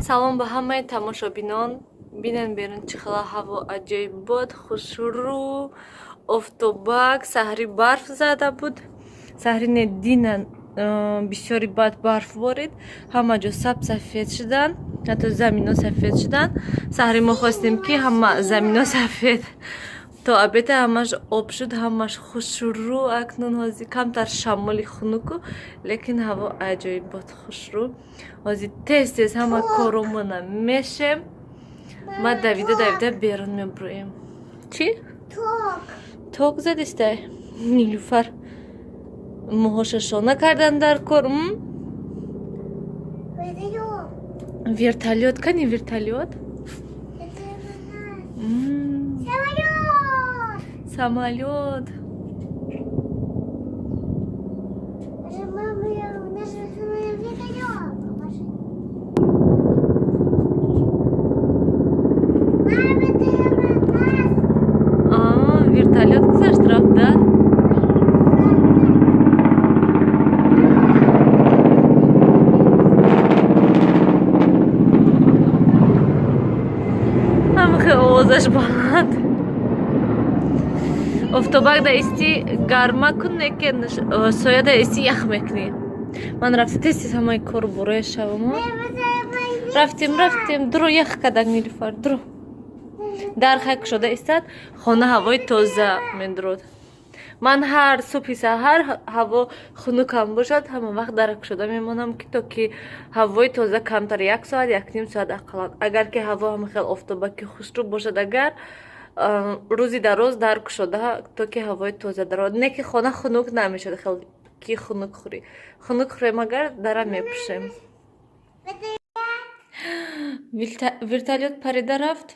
салом ба ҳамаи тамошобинон. Бинен берун чӣ хела ҳаво аҷоиб буд, хушрӯ, офтобак, саҳри барф зада буд. Саҳри не динан бисёри бад барф борид. Ҳама ҷо сафед шудан, ҳатто замино сафед шудан. Саҳри мо хостем ки ҳама замино сафед. То абета ҳамаш об шуд, ҳамаш хушрӯ. Акнун ҳозир камтар шамоли хунуку, лекин ҳаво аҷоиб буд, хушрӯ. Ҳозир тез ҳама коромона мешем. Ма давида берун мебурем. Чӣ? Ток задистай? Нилуфар моҳоша шона кардан дар кор. Вертолет, кани вертолет? Самолет. Вертолет гузашт рафт, да? Ҳамахе овозаш баланд. Офтобак да исти гарма кун, лекин соя да исти ях мекунӣ. Ман рафти тез ҳамаи кору бораи шавам. Рафтем, дуро ях кадаг Нилуфар, дуро. Дар хак шуда истад, хона ҳавои тоза медурод. Ман ҳар субҳи саҳар ҳаво хунукам бошад, ҳама вақт дарак шуда мемонам ки то ки ҳавои тоза камтар 1 соат, 1 соат ақаллан. Агар ки ҳаво ҳамахел офтобаки хушрӯ бошад, агар рӯзи дароз дарк шуда, то ки ҳавои тоза дарод. Не ки хона хунук намешад, хел ки хунук хӯрӣ. Хунук хӯрем агар дара мепӯшем. Вертолет парида рафт?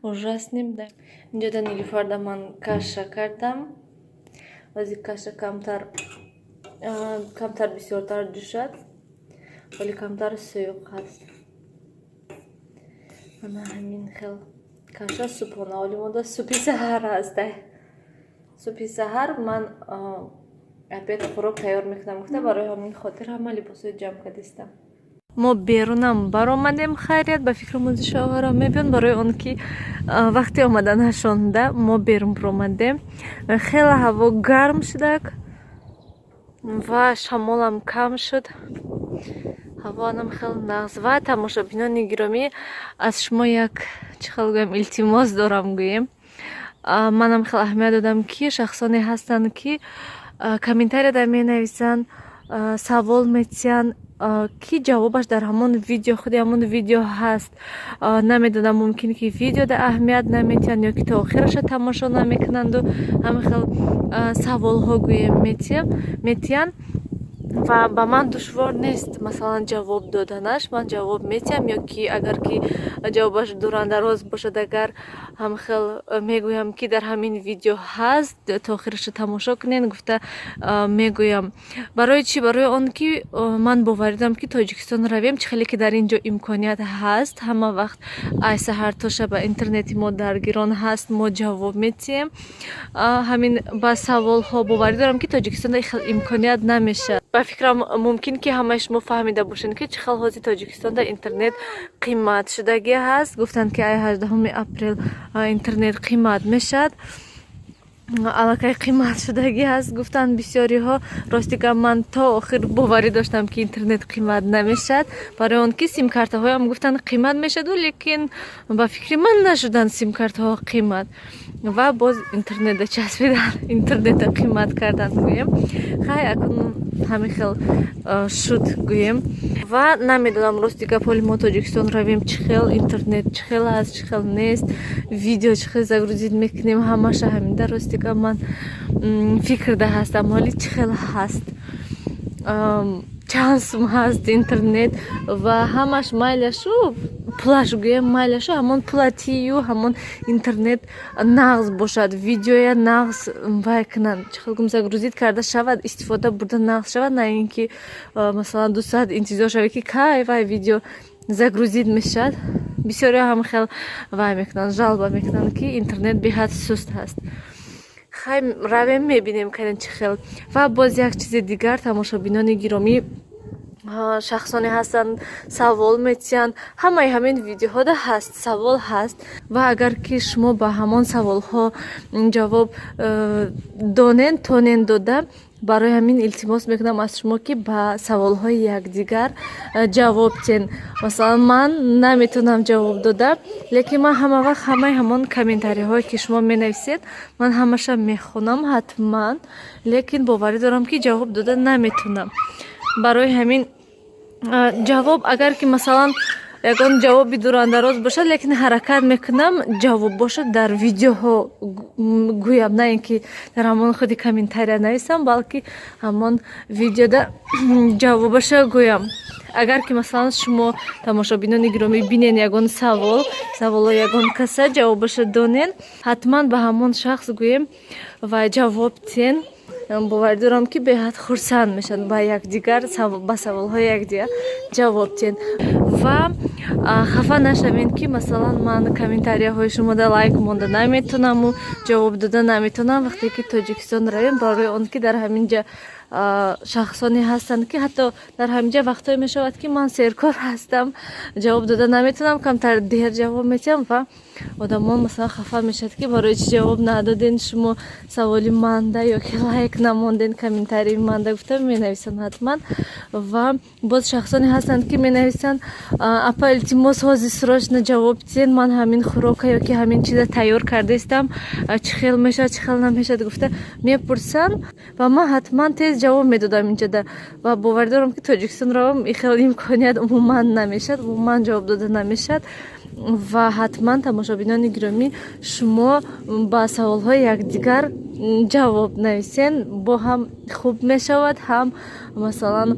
Ужасним, да. Инҷо да Нилуфарда ман каша кардам. Ҳозир каша камтар бисёртар ҷӯшад, вале камтар суюқ ҳаст. Мана ҳамин хел каша субҳона олимода субҳи саҳар ҳастай. Субҳи саҳар ман обед хӯрок тайёр мекунам гуфта, барои ҳамин хотир ҳама либосои ҷамъ кардистам. Мо берунам баромадем, хайрият ба фикри музи шавҳарам мебиён, барои он ки вақти омаданашонда мо берун биромадем. Хела ҳаво гарм шудак ва шамолам кам шуд. ҳавоанам хел нағз. Ва тамошобинони гиромӣ, аз шумо як чӣ хел гӯям илтимос дорам гӯем. Манам хел аҳамият додам ки шахсоне ҳастанд ки комментарияда менависанд, савол метиҳанд, ки ҷавобаш дар ҳамон видео, худи ҳамон видео ҳаст. Намедонам мумкин ки видеода аҳамият наметиҳанд ё ки то охираша тамошо намекунанду ҳамин хел саволҳо гӯем метиҳанд. Ва ба ман душвор нест масалан ҷавоб доданаш. Ман ҷавоб метиҳам, ё ки агар ки ҷавобаш дурандароз бошад, агар ҳамхел мегӯям ки дар ҳамин видео ҳаст, то охираша тамошо кунед гуфта мегӯям. Барои чӣ? Барои он ки ман боварӣ дорам ки Тоҷикистон равем, чӣ хеле ки дар ин ҷо имконият ҳаст, ҳама вақт аз саҳар то шаба интернети мо даргирон ҳаст, мо ҷавоб метиҳем. Ҳамин ба саволҳо боварӣ дорам ки Тоҷикистонда ин хел имконият намешад. Ба фикрам мумкин ки ҳамаи шумо фаҳмида бошед ки чӣ хел ҳозир Тоҷикистонда интернет қимат шудагӣ ҳаст. Гуфтанд ки ай 18 апрел интернет қимат мешад. Аллакай қимат шудагӣ ҳаст. Гуфтанд бисёриҳо. Ростигам ман то охир боварӣ доштам ки интернет қимат намешад. Барои он ки симкартаҳоям гуфтанд қимат мешаду, лекин ба фикри ман нашуданд симкартаҳо қимат. Ва боз интернета часпидан, интернета қимат кардан гӯем. Хай акунун ҳамин хел шуд гӯем. Ва намедонам рости гапҳои мо Тоҷикистон равем чӣ хел интернет чӣ хел ҳаст, чӣ хел нест, видео чӣ хел загрузид мекунем, ҳамаша ҳаминда ростига ман фикрда ҳастам, ҳоли чӣ хел ҳаст, чанд сум ҳаст интернет ва ҳамаш майляшу пулаш гӯем, майляшу ҳамон пулатию ҳамон интернет нағз бошад, видеоя нағз вай кунанд, чӣ хел гум загрузид карда шавад, истифода бурда нағз шавад, на ин ки масалан 2 соат интизор шавӣ ки кай вай видео загрузид мешавад. Бисёриҳо ҳам хел вай мекунанд, жалба мекунанд ки интернет беҳад суст ҳаст. хай равем мебинем канен чӣ хел. Ва боз як чизи дигар тамошобинони гиромӣ шахсоне ҳастанд, савол метиҳанд. Ҳамаи ҳамин видеоҳода ҳаст, савол ҳаст. Ва агар ки шумо ба ҳамон саволҳо ҷавоб тонен дода, барои ҳамин илтимос мекунам аз шумо ки ба саволҳои якдигар ҷавоб тен. Масалан, ман наметавонам ҷавоб дода, лекин ман ҳама вақт ҳамаи ҳамон комментариҳое ки шумо менависед, ман ҳамаша мехонам ҳатман, лекин боварӣ дорам ки ҷавоб дода наметавонам. Барои ҳамин ҷавоб агар ки масалан ягон ҷавоби дурандароз бошад, лекин ҳаракат мекунам ҷавоб бошад дар видеоҳо гӯям, на ин ки дар ҳамон худи комментария нависам, балки ҳамон видеода ҷавобаша гӯям. Агар ки масалан шумо тамошобинони гиромӣ бинен ягон саволо ягон каса ҷавобаша донен, ҳатман ба ҳамон шахс гӯем ва ҷавоб тен. Боварӣ дорам ки беҳад хурсанд мешаванд ба якдигар, ба саволҳои якдигар ҷавоб тен. Ва хафа нашавед ки масалан ман комментарияҳои шумода лайк монда наметавонаму ҷавоб дода наметавонам вақте ки Тоҷикистон равем, барои он ки дар ҳаминҷа шахсоне ҳастанд ки ҳатто дар ҳаминҷа вақтҳое мешавад ки ман серкор ҳастам, ҷавоб дода наметавонам, камтар дер ҷавоб метиҳам ва одамон масалан хафа мешавад ки барои чӣ ҷавоб надоден, шумо саволи манда ёки лайк намонден, комментарии манда гуфта менависанд ҳатман. Ва боз шахсоне ҳастанд ки менависанд апа илтимос ҳозир срочно ҷавоб тен, ман ҳамин хӯрока ёки ҳамин чиза тайёр кардаистам, чӣ хел мешавад, чӣ хел намешавад гуфта мепурсанд ва ман ҳатман тез ҷавоб медодам инҷода. Ва боварӣ дорам ки Тоҷикистон равам ин хел имконият умуман намешавад, умуман ҷавоб дода намешавад. Ва ҳатман тамошобинони гиромӣ шумо ба саволҳои якдигар ҷавоб нависен, бо ҳам хуб мешавад, ҳам масалан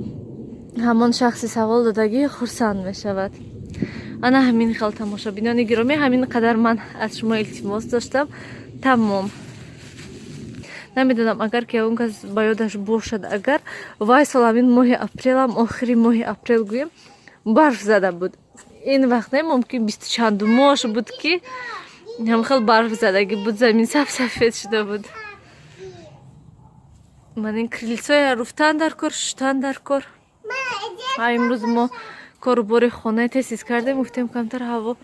ҳамон шахси савол додагӣ хурсанд мешавад. Ана ҳамин хел тамошобинони гиромӣ, ҳамин қадар ман аз шумо илтимос доштам. Тамом. Намедонам агар ки ягон кас ба ёдаш бошад, агар вай сол ҳамин моҳи апрелам, охири моҳи апрел гӯем, барф зада буд. Ин вақт не мумкин бисту чанду мош буд ки ҳамхел барф задагӣ буд, замин сафсафед шуда буд. Ман ин крилсоя руфтан дар кор, шуштан дар кор. Имрӯз мо корубори хона тесис кардем, гуфтем камтар ҳаво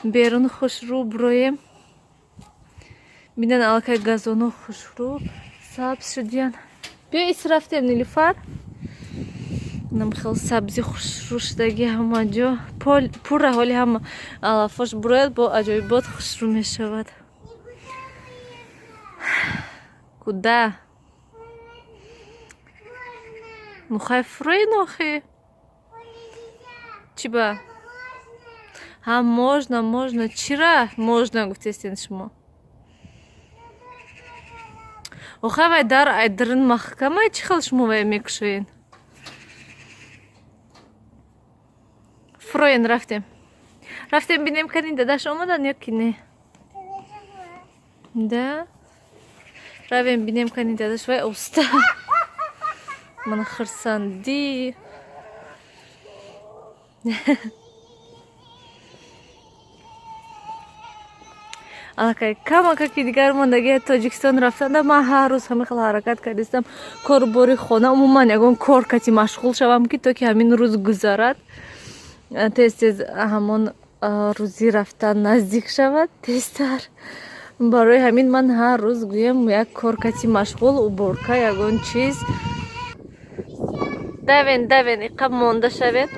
берун хушрӯ бироем. Бинан аллакай газоно хушрӯ сабз шудиян. Биё ис рафтем Нилуфар. Намхел сабзи хушрӯ шудагӣ ҳама ҷо пурра, ҳоли ҳама алафош бирояд, бо аҷоибот хушрӯ мешавад. Куда? Нухай фурӯи нохи? Чӣ ба? Ҳа, можно. Чира можно гуфтестен шумо? Охай вай дар айдирин маҳкамай, чӣ хел шумо вай мекушоен? Фурӯен рафтем бинем канин дадаш омадан ёки не? Да? Равем бинем канин дадаш, вай оста. Ман хурсандӣ. Аллакай камака ки дигар мондагии Тоҷикистон рафтанда, ман ҳар рӯз ҳамин хел ҳаракат кардистам, корубори хона, умуман ягон кор кати машғул шавам ки то ки ҳамин рӯз гузарад, тез ҳамон рӯзи рафтан наздик шавад тезтар. Барои ҳамин ман ҳар рӯз гӯем як кор кати машғул, уборка ягон чиз. Давен иқа монда шавед.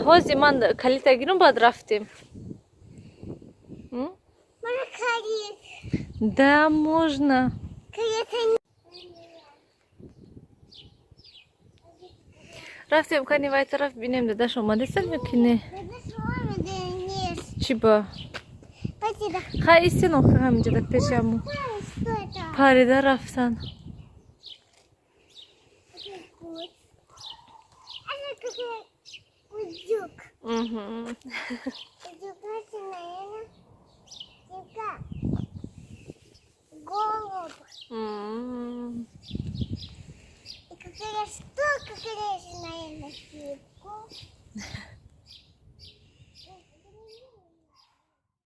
Ҳозир ман калита гирам, баъд рафтем. Да, можно. Рафтем кани вай тараф бинем дадаш омадастам ёки не? Чӣ ба? Ха истин охир ҳаминҷа дар пешаму. Парида рафтан. Голубь. И какая штука. Кукуруза, наверное.